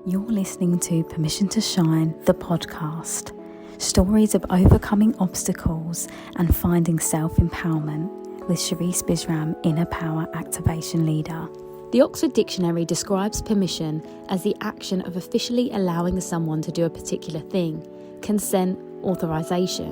You're listening to Permission to Shine, the podcast. Stories of overcoming obstacles and finding self-empowerment with Sherisse Bisram, Inner Power Activation Leader. The Oxford Dictionary describes permission as the action of officially allowing someone to do a particular thing, consent, authorization.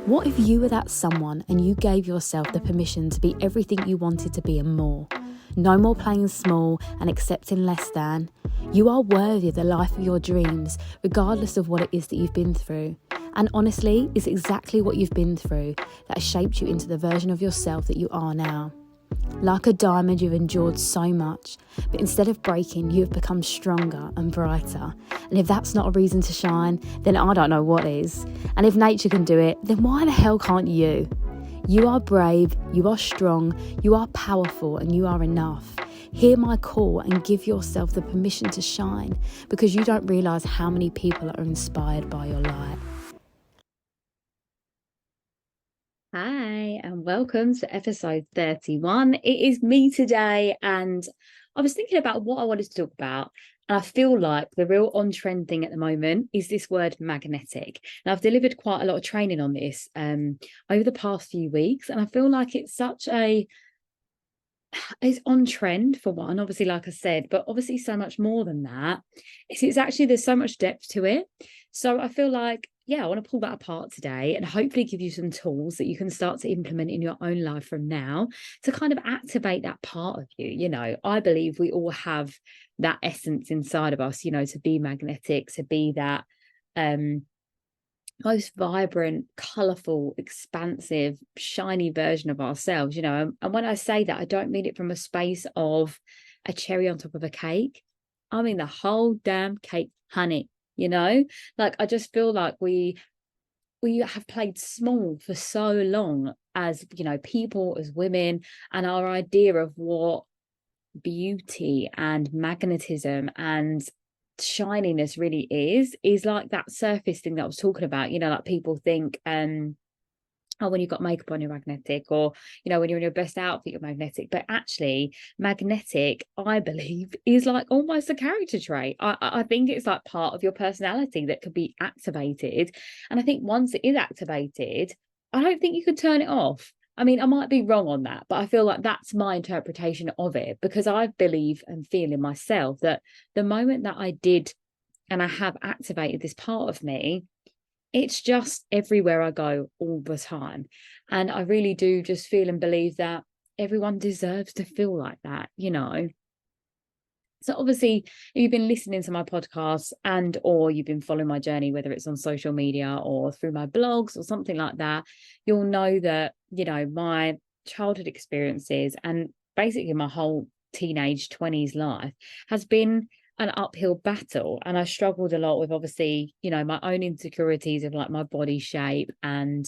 What if you were that someone and you gave yourself the permission to be everything you wanted to be and more? No more playing small and accepting less than. You are worthy of the life of your dreams, regardless of what it is that you've been through. And honestly, it's exactly what you've been through that has shaped you into the version of yourself that you are now. Like a diamond, you've endured so much, but instead of breaking, you have become stronger and brighter. And if that's not a reason to shine, then I don't know what is. And if nature can do it, then why the hell can't you? You are brave, you are strong, you are powerful, and you are enough. Hear my call and give yourself the permission to shine, because you don't realise how many people are inspired by your light. Hi, and welcome to episode 31. It is me today, and I was thinking about what I wanted to talk about. And I feel like the real on-trend thing at the moment is this word magnetic. And I've delivered quite a lot of training on this over the past few weeks. And I feel like it's on trend for one, obviously, like I said, but obviously so much more than that. It's actually, there's so much depth to it. So I feel like, I want to pull that apart today and hopefully give you some tools that you can start to implement in your own life from now to kind of activate that part of you. You know, I believe we all have that essence inside of us, you know, to be magnetic, to be that most vibrant, colourful, expansive, shiny version of ourselves, you know. And when I say that, I don't mean it from a space of a cherry on top of a cake. I mean the whole damn cake, honey. You know, like I just feel like we have played small for so long as, you know, people, as women, and our idea of what beauty and magnetism and shininess really is like that surface thing that I was talking about. You know, like people think oh, when you've got makeup on, you're magnetic, or, you know, when you're in your best outfit, you're magnetic. But actually, magnetic, I believe, is like almost a character trait. I think it's like part of your personality that could be activated. And I think once it is activated, I don't think you can turn it off. I mean, I might be wrong on that, but I feel like that's my interpretation of it, because I believe and feel in myself that the moment that I did and I have activated this part of me, it's just everywhere I go all the time. And I really do just feel and believe that everyone deserves to feel like that, you know. So obviously, if you've been listening to my podcast and or you've been following my journey, whether it's on social media or through my blogs or something like that, you'll know that, you know, my childhood experiences and basically my whole teenage 20s life has been an uphill battle. And I struggled a lot with, obviously, you know, my own insecurities of like my body shape and,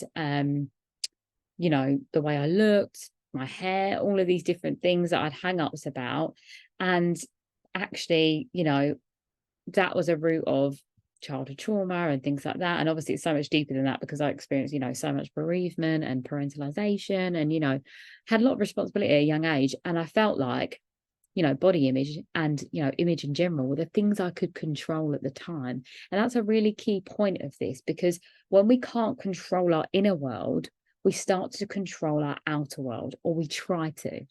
you know, the way I looked, my hair, all of these different things that I'd hang ups about. And actually, you know, that was a root of childhood trauma and things like that. And obviously it's so much deeper than that, because I experienced, you know, so much bereavement and parentalization and, you know, had a lot of responsibility at a young age. And I felt like, you know, body image and, you know, image in general were the things I could control at the time. And that's a really key point of this, because when we can't control our inner world, we start to control our outer world, or we try to.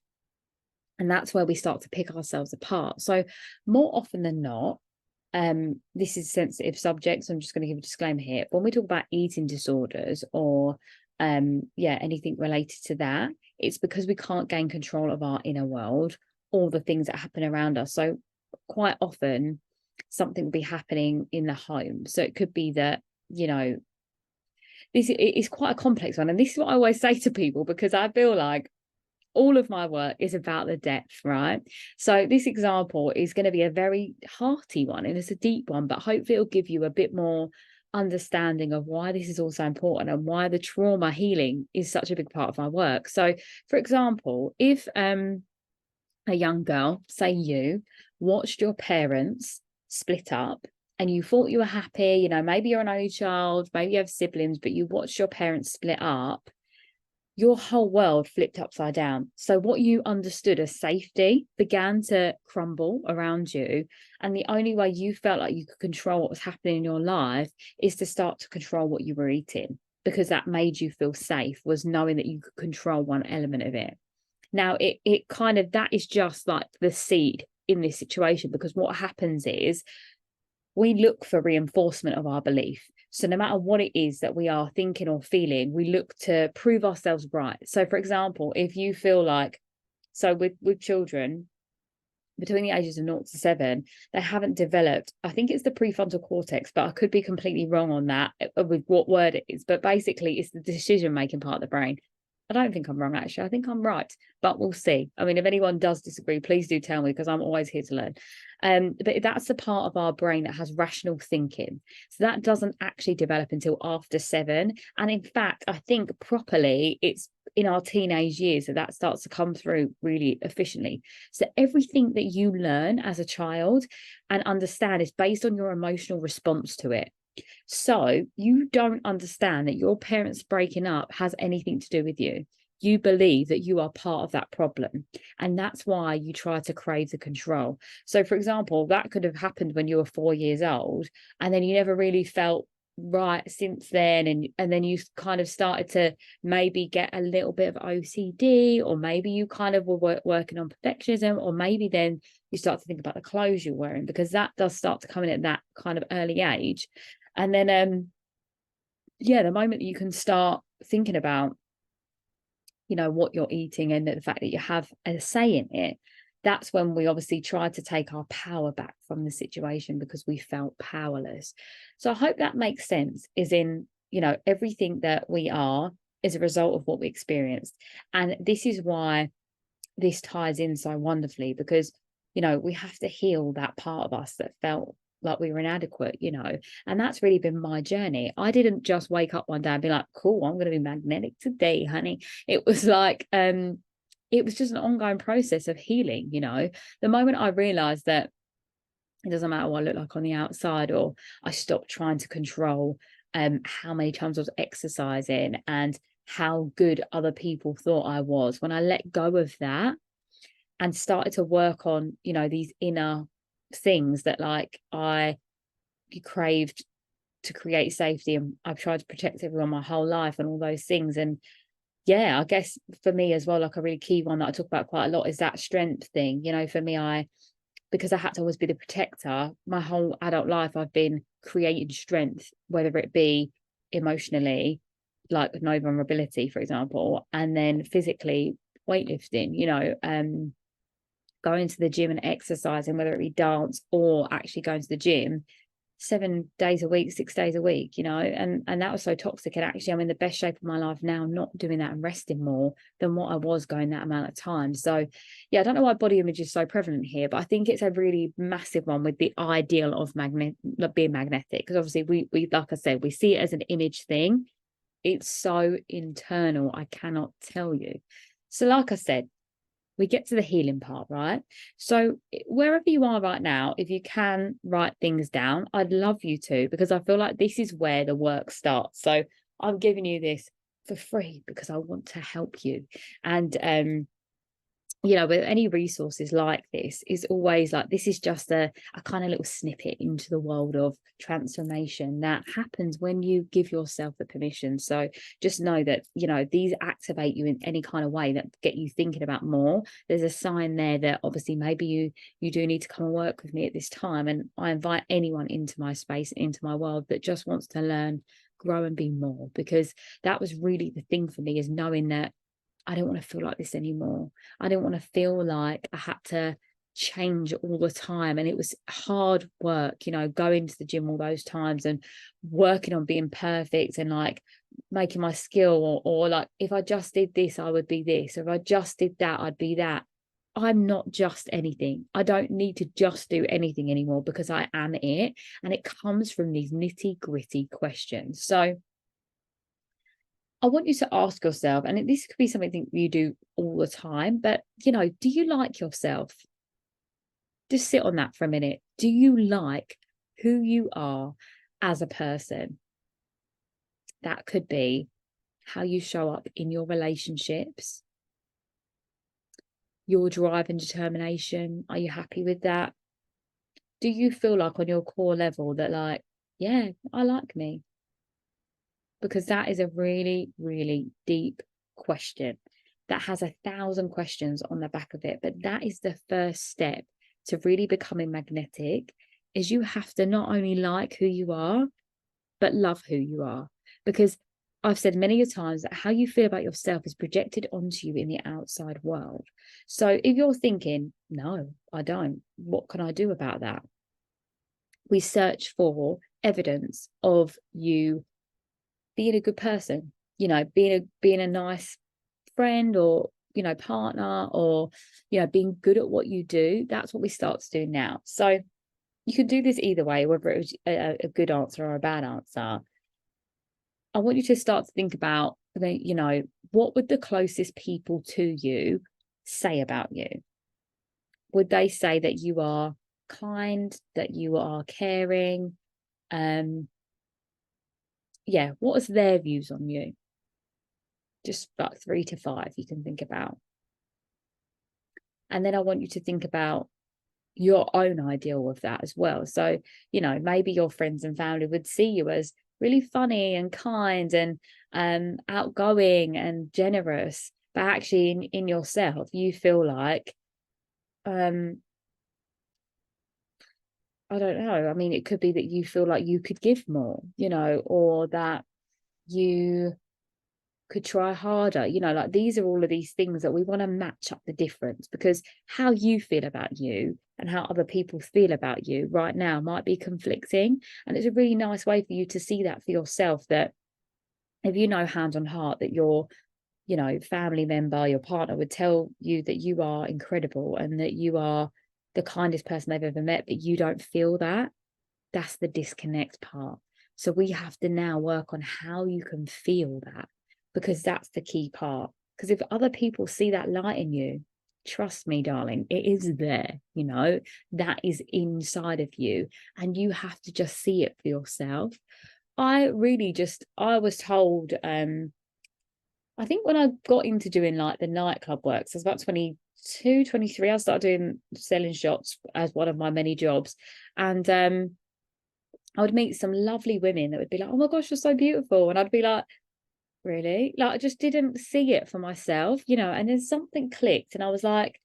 And that's where we start to pick ourselves apart. So more often than not, this is a sensitive subject, so I'm just going to give a disclaimer here. When we talk about eating disorders or anything related to that, it's because we can't gain control of our inner world, all the things that happen around us. So quite often something will be happening in the home. So it could be that, you know, this is quite a complex one. And this is what I always say to people, because I feel like all of my work is about the depth, right? So this example is going to be a very hearty one, and it's a deep one, but hopefully it'll give you a bit more understanding of why this is all so important and why the trauma healing is such a big part of my work. So, for example, if a young girl, say you, watched your parents split up and you thought you were happy, you know, maybe you're an only child, maybe you have siblings, but you watched your parents split up, your whole world flipped upside down. So what you understood as safety began to crumble around you. And the only way you felt like you could control what was happening in your life is to start to control what you were eating, because that made you feel safe, was knowing that you could control one element of it. Now, it kind of, that is just like the seed in this situation, because what happens is we look for reinforcement of our belief. So no matter what it is that we are thinking or feeling, we look to prove ourselves right. So for example, if you feel like, so with children between the ages of 0 to 7, they haven't developed, I think it's the prefrontal cortex, but I could be completely wrong on that with what word it is. But basically, it's the decision-making part of the brain. I don't think I'm wrong, actually. I think I'm right, but we'll see. I mean, if anyone does disagree, please do tell me, because I'm always here to learn. But that's the part of our brain that has rational thinking. So that doesn't actually develop until after 7. And in fact, I think properly, it's in our teenage years that starts to come through really efficiently. So everything that you learn as a child and understand is based on your emotional response to it. So you don't understand that your parents breaking up has anything to do with you. You believe that you are part of that problem. And that's why you try to crave the control. So, for example, that could have happened when you were 4 years old, and then you never really felt right since then. And then you kind of started to maybe get a little bit of OCD, or maybe you kind of were working on perfectionism, or maybe then you start to think about the clothes you're wearing, because that does start to come in at that kind of early age. And then, yeah, the moment that you can start thinking about, what you're eating and the fact that you have a say in it, that's when we obviously try to take our power back from the situation, because we felt powerless. So I hope that makes sense, is in, everything that we are is a result of what we experienced. And this is why this ties in so wonderfully, because, we have to heal that part of us that felt like we were inadequate, and that's really been my journey. I didn't just wake up one day and be like, cool, I'm going to be magnetic today, honey. It was like, it was just an ongoing process of healing. The moment I realized that it doesn't matter what I look like on the outside, or I stopped trying to control how many times I was exercising and how good other people thought I was, when I let go of that and started to work on, these inner things that, like, I craved to create safety, and I've tried to protect everyone my whole life and all those things. And yeah, I guess for me as well, like a really key one that I talk about quite a lot is that strength thing. For me, because I had to always be the protector, my whole adult life I've been creating strength, whether it be emotionally, like no vulnerability, for example, and then physically, weightlifting, going to the gym and exercising, whether it be dance or actually going to the gym 7 days a week, 6 days a week, and that was so toxic. And actually, I'm in the best shape of my life now, not doing that and resting more than what I was going that amount of time. So yeah, I don't know why body image is so prevalent here, but I think it's a really massive one with the ideal of being magnetic, because obviously we like I said, we see it as an image thing. It's so internal, I cannot tell you. So like I said, we get to the healing part, right? So wherever you are right now, if you can write things down, I'd love you to, because I feel like this is where the work starts. So I'm giving you this for free because I want to help you. And with any resources like this, is always like, this is just a kind of little snippet into the world of transformation that happens when you give yourself the permission. So just know that, these activate you in any kind of way that get you thinking about more. There's a sign there that obviously maybe you do need to come and work with me at this time. And I invite anyone into my space, into my world, that just wants to learn, grow and be more, because that was really the thing for me, is knowing that I don't want to feel like this anymore. I didn't want to feel like I had to change all the time. And it was hard work, going to the gym all those times and working on being perfect, and like making my skill, or like, if I just did this, I would be this. Or if I just did that, I'd be that. I'm not just anything. I don't need to just do anything anymore, because I am it. And it comes from these nitty gritty questions. So I want you to ask yourself, and this could be something you do all the time, but, do you like yourself? Just sit on that for a minute. Do you like who you are as a person? That could be how you show up in your relationships, your drive and determination. Are you happy with that? Do you feel like on your core level that like, yeah, I like me? Because that is a really, really deep question that has 1,000 questions on the back of it. But that is the first step to really becoming magnetic, is you have to not only like who you are, but love who you are. Because I've said many a times that how you feel about yourself is projected onto you in the outside world. So if you're thinking, no, I don't, what can I do about that? We search for evidence of you being a good person, you know, being a nice friend, or, you know, partner, or, you know, being good at what you do. That's what we start to do now. So you can do this either way, whether it was a good answer or a bad answer. I want you to start to think about, you know, what would the closest people to you say about you? Would they say that you are kind, that you are caring? Yeah, what is their views on you? Just about 3 to 5 you can think about. And then I want you to think about your own ideal of that as well. So, you know, maybe your friends and family would see you as really funny and kind and outgoing and generous, but actually in yourself, you feel like, I don't know. I mean, it could be that you feel like you could give more, you know, or that you could try harder, you know, like these are all of these things that we want to match up the difference, because how you feel about you and how other people feel about you right now might be conflicting. And it's a really nice way for you to see that for yourself, that if you know hand on heart that your, you know, family member, your partner would tell you that you are incredible and that you are the kindest person they've ever met, but you don't feel that, that's the disconnect part. So we have to now work on how you can feel that, because that's the key part. Because if other people see that light in you, trust me, darling, it is there, you know, that is inside of you, and you have to just see it for yourself. I was told, I think when I got into doing like the nightclub work, so I was about 22, 23, I started doing selling shots as one of my many jobs. And I would meet some lovely women that would be like, oh my gosh, you're so beautiful. And I'd be like, really? Like, I just didn't see it for myself, you know, and then something clicked and I was like,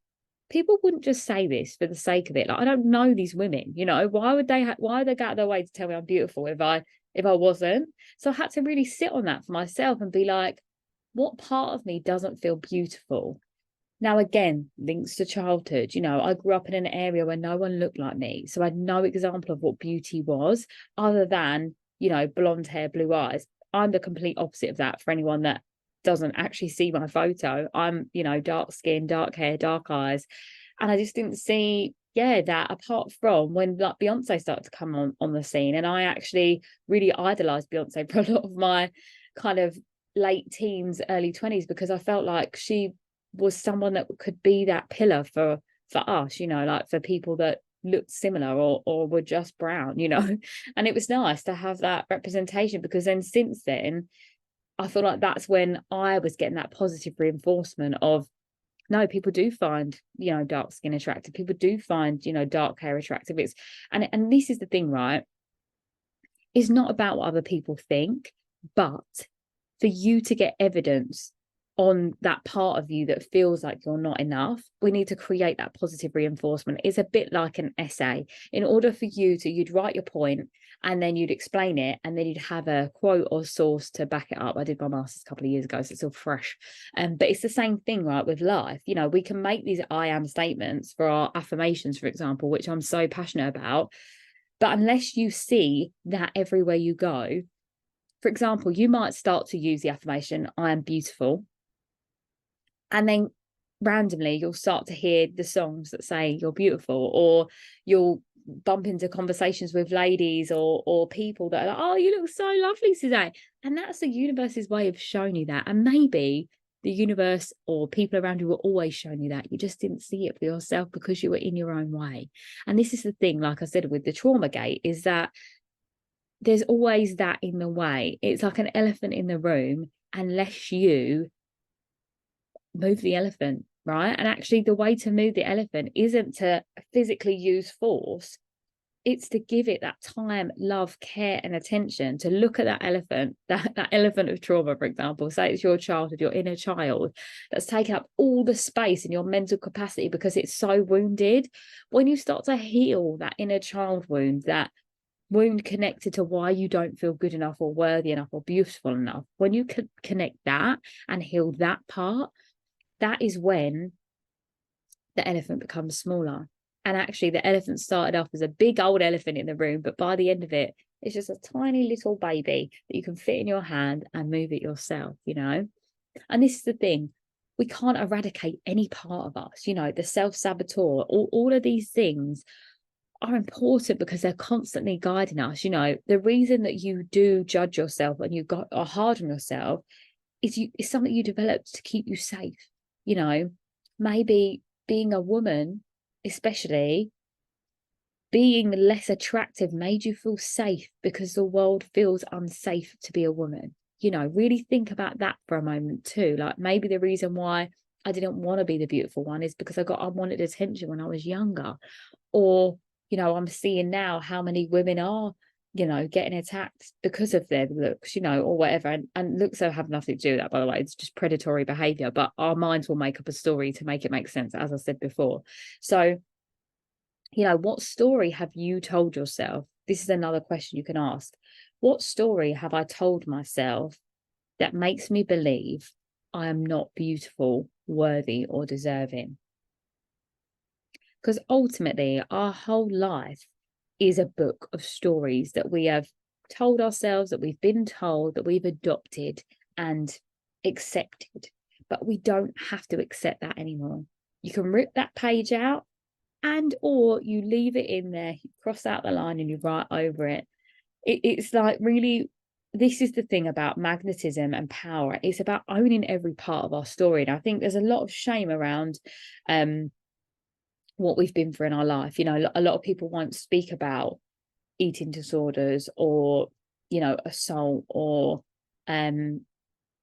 people wouldn't just say this for the sake of it. Like, I don't know these women, you know, why would they go out of their way to tell me I'm beautiful if I wasn't? So I had to really sit on that for myself and be like, what part of me doesn't feel beautiful? Now, again, links to childhood. You know, I grew up in an area where no one looked like me. So I had no example of what beauty was other than, you know, blonde hair, blue eyes. I'm the complete opposite of that for anyone that doesn't actually see my photo. I'm, you know, dark skin, dark hair, dark eyes. And I just didn't see, yeah, that apart from when like Beyonce started to come on the scene. And I actually really idolized Beyonce for a lot of my kind of late teens, early 20s, because I felt like she was someone that could be that pillar for us, you know, like for people that looked similar or were just brown, you know. And it was nice to have that representation, because then since then I feel like that's when I was getting that positive reinforcement of, no, people do find, you know, dark skin attractive, people do find, you know, dark hair attractive. It's and this is the thing, right? It's not about what other people think, but for you to get evidence on that part of you that feels like you're not enough, we need to create that positive reinforcement. It's a bit like an essay. In order for you'd write your point and then you'd explain it, and then you'd have a quote or source to back it up. I did my master's a couple of years ago, so it's all fresh. But it's the same thing, right, with life. You know, we can make these I am statements for our affirmations, for example, which I'm so passionate about. But unless you see that everywhere you go, for example, you might start to use the affirmation, I am beautiful. And then randomly you'll start to hear the songs that say you're beautiful, or you'll bump into conversations with ladies or people that are like, oh, you look so lovely today. And that's the universe's way of showing you that. And maybe the universe or people around you were always showing you that. You just didn't see it for yourself because you were in your own way. And this is the thing, like I said, with the trauma gate, is that there's always that in the way. It's like an elephant in the room, unless you move the elephant, right? And actually the way to move the elephant isn't to physically use force. It's to give it that time, love, care, and attention to look at that elephant, that elephant of trauma, for example. Say it's your childhood, your inner child, that's taken up all the space in your mental capacity because it's so wounded. When you start to heal that inner child wound, that wound connected to why you don't feel good enough or worthy enough or beautiful enough, when you connect that and heal that part, that is when the elephant becomes smaller. And actually, the elephant started off as a big old elephant in the room, but by the end of it, it's just a tiny little baby that you can fit in your hand and move it yourself, you know? And this is the thing, we can't eradicate any part of us, you know, the self-saboteur, all of these things are important because they're constantly guiding us. You know, the reason that you do judge yourself and are hard on yourself is it's something you developed to keep you safe. You know, maybe being a woman, especially being less attractive, made you feel safe because the world feels unsafe to be a woman. You know, really think about that for a moment too. Like maybe the reason why I didn't want to be the beautiful one is because I wanted attention when I was younger. Or, you know, I'm seeing now how many women are, you know, getting attacked because of their looks, you know, or whatever. And looks have nothing to do with that, by the way. It's just predatory behavior, but our minds will make up a story to make it make sense, as I said before. So, you know, what story have you told yourself? This is another question you can ask. What story have I told myself that makes me believe I am not beautiful, worthy, or deserving? Because ultimately, our whole life is a book of stories that we have told ourselves, that we've been told, that we've adopted and accepted. But we don't have to accept that anymore. You can rip that page out, and or you leave it in there, you cross out the line and you write over it. It's like, really, this is the thing about magnetism and power. It's about owning every part of our story. And I think there's a lot of shame around what we've been through in our life. You know, a lot of people won't speak about eating disorders or, you know, assault or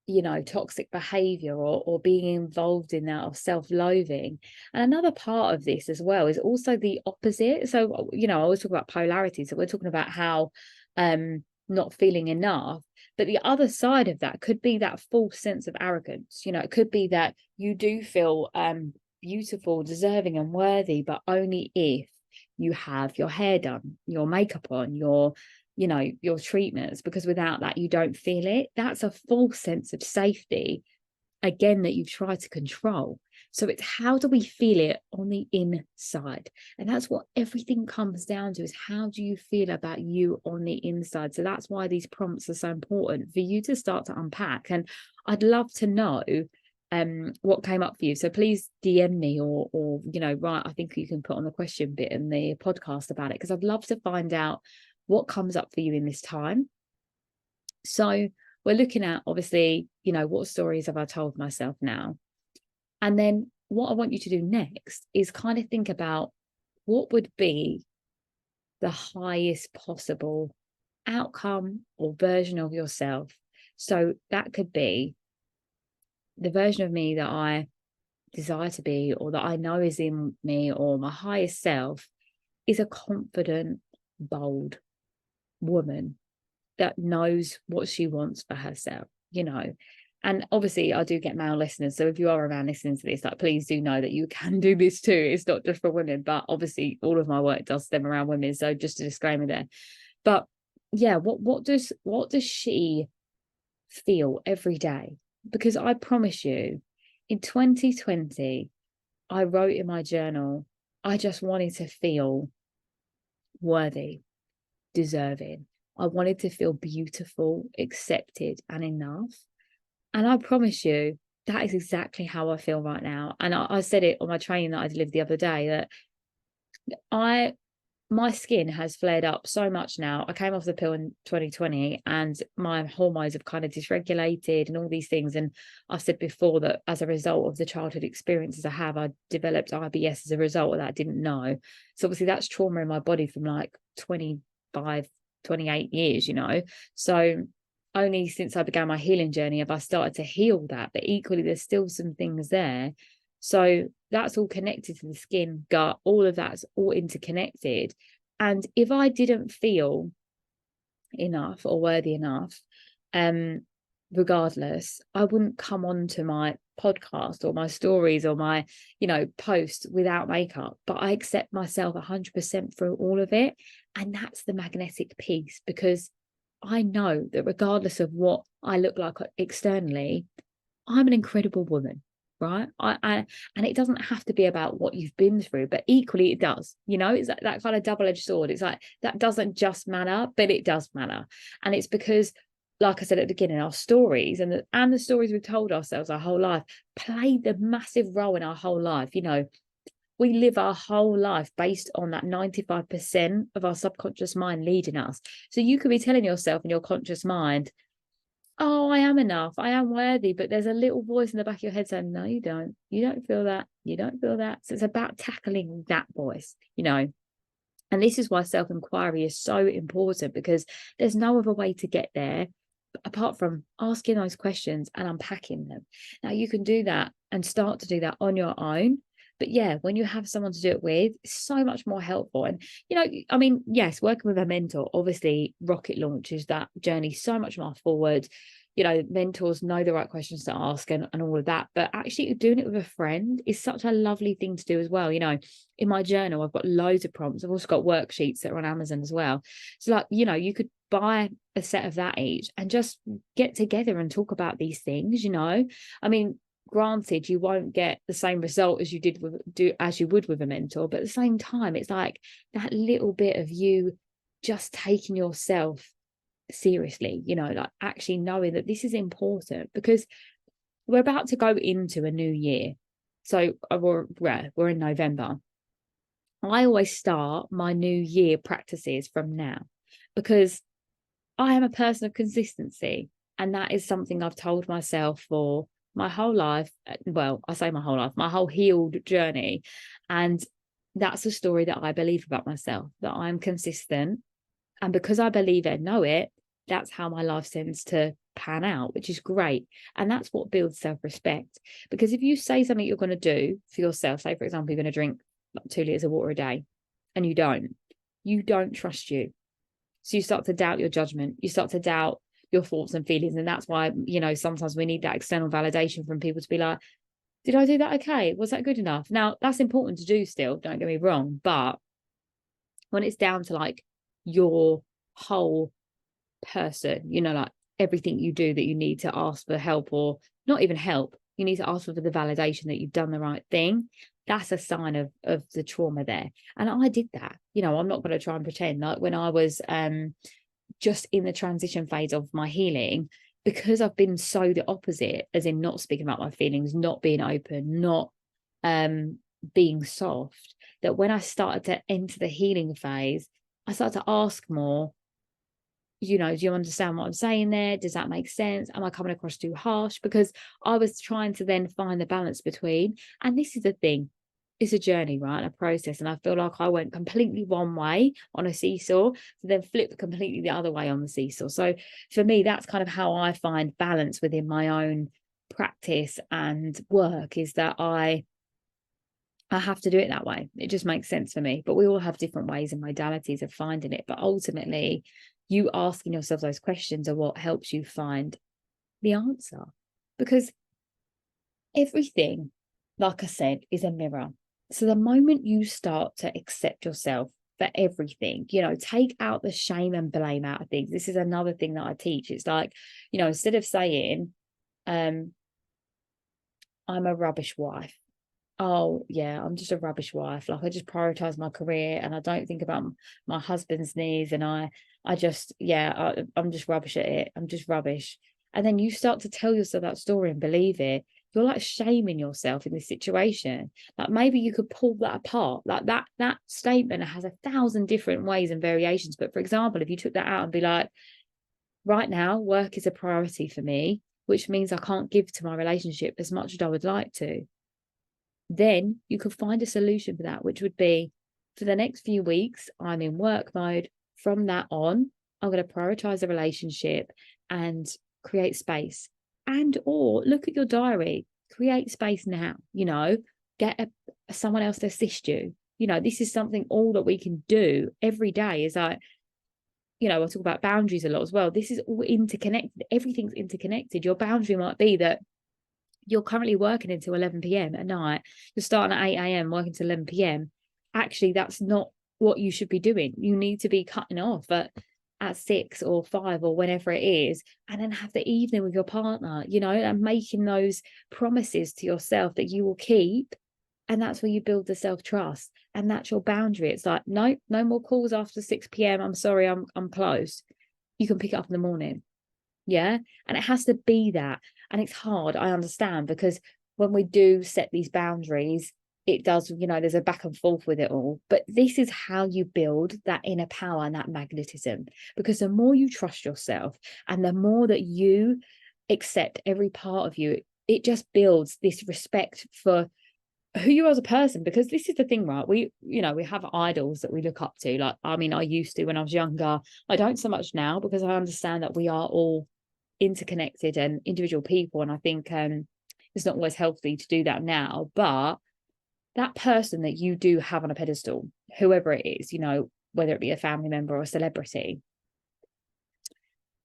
you know, toxic behavior or being involved in that, or self-loathing. And another part of this as well is also the opposite. So, you know, I always talk about polarity. So we're talking about how not feeling enough, but the other side of that could be that false sense of arrogance. You know, it could be that you do feel beautiful, deserving and worthy, but only if you have your hair done, your makeup on, your, you know, your treatments, because without that you don't feel it. That's a false sense of safety, again, that you try to control. So it's, how do we feel it on the inside? And that's what everything comes down to, is how do you feel about you on the inside? So that's why these prompts are so important for you to start to unpack. And I'd love to know what came up for you. So please DM me or you know, right, I think you can put on the question bit in the podcast about it, because I'd love to find out what comes up for you in this time. So we're looking at, obviously, you know, what stories have I told myself now? And then what I want you to do next is kind of think about what would be the highest possible outcome or version of yourself. So that could be the version of me that I desire to be, or that I know is in me, or my highest self is a confident, bold woman that knows what she wants for herself, you know. And obviously I do get male listeners, so if you are around listening to this, like, please do know that you can do this too. It's not just for women, but obviously all of my work does stem around women, so just a disclaimer there. But yeah, what does she feel every day? Because I promise you, in 2020 I wrote in my journal, I just wanted to feel worthy, deserving. I wanted to feel beautiful, accepted and enough. And I promise you, that is exactly how I feel right now. And I said it on my training that I delivered the other day, that my skin has flared up so much now. I came off the pill in 2020 and my hormones have kind of dysregulated and all these things. And I've said before that as a result of the childhood experiences I developed IBS as a result of that. I didn't know. So obviously that's trauma in my body from like 25, 28 years, you know. So only since I began my healing journey have I started to heal that, but equally there's still some things there. So that's all connected to the skin, gut, all of that's all interconnected. And if I didn't feel enough or worthy enough, regardless, I wouldn't come on to my podcast or my stories or my, post without makeup. But I accept myself 100% through all of it. And that's the magnetic piece, because I know that regardless of what I look like externally, I'm an incredible woman, right? And it doesn't have to be about what you've been through, but equally it does. It's that kind of double-edged sword. It's like that doesn't just matter, but it does matter. And it's because, like I said at the beginning, our stories and the stories we've told ourselves our whole life played the massive role in our whole life. We live our whole life based on that 95% of our subconscious mind leading us. So you could be telling yourself in your conscious mind, oh, I am enough, I am worthy, but there's a little voice in the back of your head saying, no, you don't feel that, you don't feel that. So it's about tackling that voice, and this is why self-inquiry is so important, because there's no other way to get there apart from asking those questions and unpacking them. Now you can do that and start to do that on your own. But yeah, when you have someone to do it with, it's so much more helpful. And, yes, working with a mentor obviously rocket launches that journey so much more forward. Mentors know the right questions to ask and all of that. But actually doing it with a friend is such a lovely thing to do as well. In my journal, I've got loads of prompts. I've also got worksheets that are on Amazon as well. So you could buy a set of that each and just get together and talk about these things. Granted, you won't get the same result as you would with a mentor, but at the same time, it's like that little bit of you just taking yourself seriously, like actually knowing that this is important, because we're about to go into a new year. So we're in November. I always start my new year practices from now, because I am a person of consistency, and that is something I've told myself for my whole life. Well, I say my whole life, my whole healed journey. And that's a story that I believe about myself, that I'm consistent. And because I believe it, know it, that's how my life tends to pan out, which is great. And that's what builds self-respect. Because if you say something you're going to do for yourself, say, for example, you're going to drink 2 liters of water a day, and you don't trust you. So you start to doubt your judgment. You start to doubt your thoughts and feelings. And that's why, sometimes we need that external validation from people to be like, did I do that okay? Was that good enough? Now, that's important to do still, don't get me wrong. But when it's down to like your whole person, like everything you do that you need to ask for help, or not even help, you need to ask for the validation that you've done the right thing. That's a sign of the trauma there. And I did that. I'm not going to try and pretend. Like when I was just in the transition phase of my healing, because I've been so the opposite, as in not speaking about my feelings, not being open, not being soft, that when I started to enter the healing phase, I started to ask more, do you understand what I'm saying there? Does that make sense? Am I coming across too harsh? Because I was trying to then find the balance between, and this is the thing, it's a journey, right? A process. And I feel like I went completely one way on a seesaw, to then flip completely the other way on the seesaw. So for me, that's kind of how I find balance within my own practice and work, is that I have to do it that way. It just makes sense for me. But we all have different ways and modalities of finding it. But ultimately, you asking yourself those questions are what helps you find the answer. Because everything, like I said, is a mirror. So the moment you start to accept yourself for everything, take out the shame and blame out of things. This is another thing that I teach. It's like, instead of saying, I'm a rubbish wife. Oh yeah, I'm just a rubbish wife. Like I just prioritize my career and I don't think about my husband's needs, and I'm just rubbish at it. I'm just rubbish. And then you start to tell yourself that story and believe it. You're like shaming yourself in this situation. Like maybe you could pull that apart. Like that statement has 1,000 different ways and variations. But for example, if you took that out and be like, right now, work is a priority for me, which means I can't give to my relationship as much as I would like to. Then you could find a solution for that, which would be, for the next few weeks, I'm in work mode. From that on, I'm going to prioritize the relationship and create space. And or look at your diary, create space now, get someone else to assist you. This is something all that we can do every day. Is like, I talk about boundaries a lot as well. This is all interconnected. Everything's interconnected. Your boundary might be that you're currently working until 11 p.m. at night. You're starting at 8 a.m., working till 11 p.m. Actually, that's not what you should be doing. You need to be cutting off at 6 or 5 or whenever it is, and then have the evening with your partner, and making those promises to yourself that you will keep. And that's where you build the self-trust. And that's your boundary. It's like, no more calls after 6 p.m. I'm sorry, I'm closed. You can pick it up in the morning. Yeah. And it has to be that. And it's hard, I understand, because when we do set these boundaries, it does, there's a back and forth with it all. But this is how you build that inner power and that magnetism. Because the more you trust yourself and the more that you accept every part of you, it just builds this respect for who you are as a person. Because this is the thing, right? We have idols that we look up to. Like, I mean, I used to when I was younger. I don't so much now, because I understand that we are all interconnected and individual people. And I think it's not always healthy to do that now. But that person that you do have on a pedestal, whoever it is, whether it be a family member or a celebrity,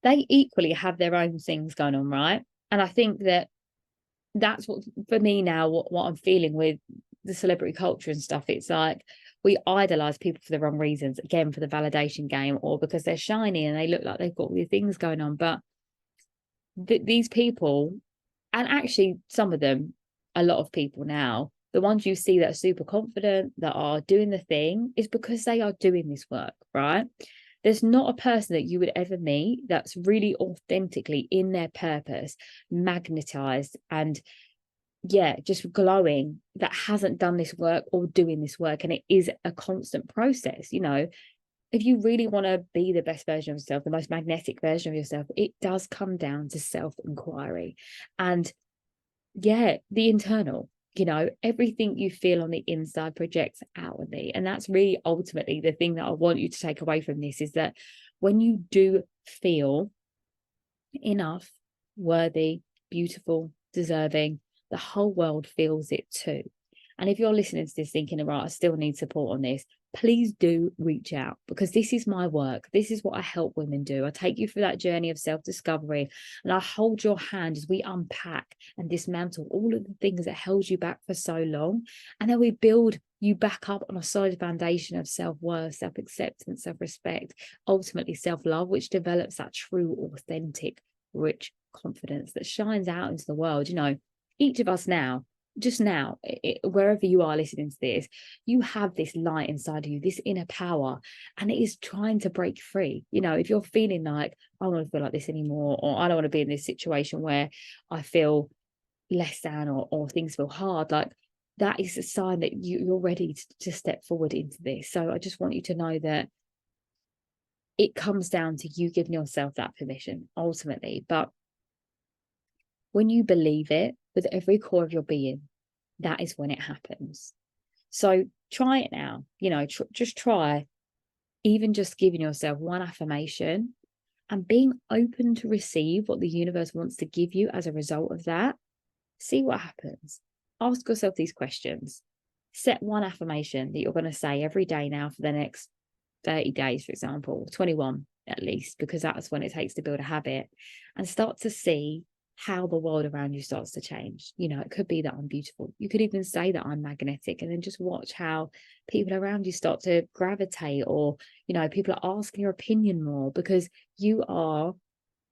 they equally have their own things going on, right? And I think that's what, for me now, what I'm feeling with the celebrity culture and stuff. It's like we idolize people for the wrong reasons, again, for the validation game, or because they're shiny and they look like they've got all these things going on. But these people, and actually some of them, a lot of people now, the ones you see that are super confident, that are doing the thing, is because they are doing this work, right? There's not a person that you would ever meet that's really authentically in their purpose, magnetized and just glowing, that hasn't done this work or doing this work. And it is a constant process. If you really want to be the best version of yourself, the most magnetic version of yourself, it does come down to self-inquiry and the internal. Everything you feel on the inside projects outwardly. And that's really ultimately the thing that I want you to take away from this, is that when you do feel enough, worthy, beautiful, deserving, the whole world feels it too. And if you're listening to this thinking, right, I still need support on this, please do reach out, because this is my work. This is what I help women do. I take you through that journey of self-discovery, and I hold your hand as we unpack and dismantle all of the things that held you back for so long. And then we build you back up on a solid foundation of self-worth, self-acceptance, self-respect, ultimately self-love, which develops that true, authentic, rich confidence that shines out into the world. Each of us now, wherever you are listening to this, you have this light inside of you, this inner power, and it is trying to break free. If you're feeling like, I don't want to feel like this anymore, or I don't want to be in this situation where I feel less than, or things feel hard, like that is a sign that you're ready to step forward into this. So I just want you to know that it comes down to you giving yourself that permission ultimately. But when you believe it with every core of your being, that is when it happens. So try it now. Just try, even just giving yourself one affirmation and being open to receive what the universe wants to give you as a result of that. See what happens. Ask yourself these questions. Set one affirmation that you're going to say every day now for the next 30 days, for example, 21 at least, because that's when it takes to build a habit, and start to see how the world around you starts to change. It could be that I'm beautiful. You could even say that I'm magnetic, and then just watch how people around you start to gravitate, or, people are asking your opinion more because you are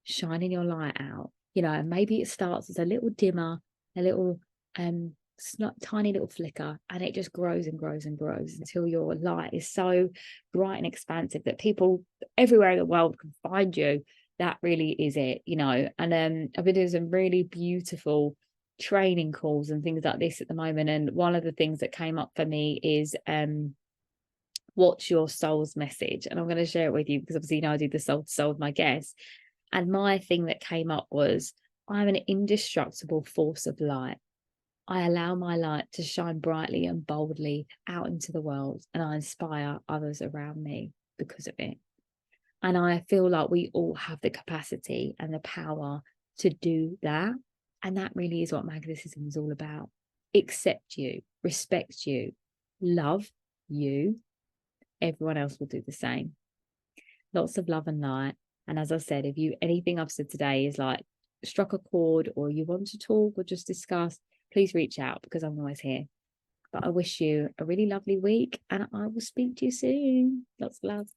shining your light out. And maybe it starts as a little dimmer, a little tiny little flicker, and it just grows and grows and grows until your light is so bright and expansive that people everywhere in the world can find you. That really is it. And I've been doing some really beautiful training calls and things like this at the moment, and one of the things that came up for me is what's your soul's message? And I'm going to share it with you, because obviously I do the soul to soul with my guests, and my thing that came up was, I'm an indestructible force of light. I allow my light to shine brightly and boldly out into the world, and I inspire others around me because of it. And I feel like we all have the capacity and the power to do that. And that really is what magnetism is all about. Accept you, respect you, love you. Everyone else will do the same. Lots of love and light. And as I said, if you anything I've said today is like struck a chord, or you want to talk or just discuss, please reach out, because I'm always here. But I wish you a really lovely week, and I will speak to you soon. Lots of love.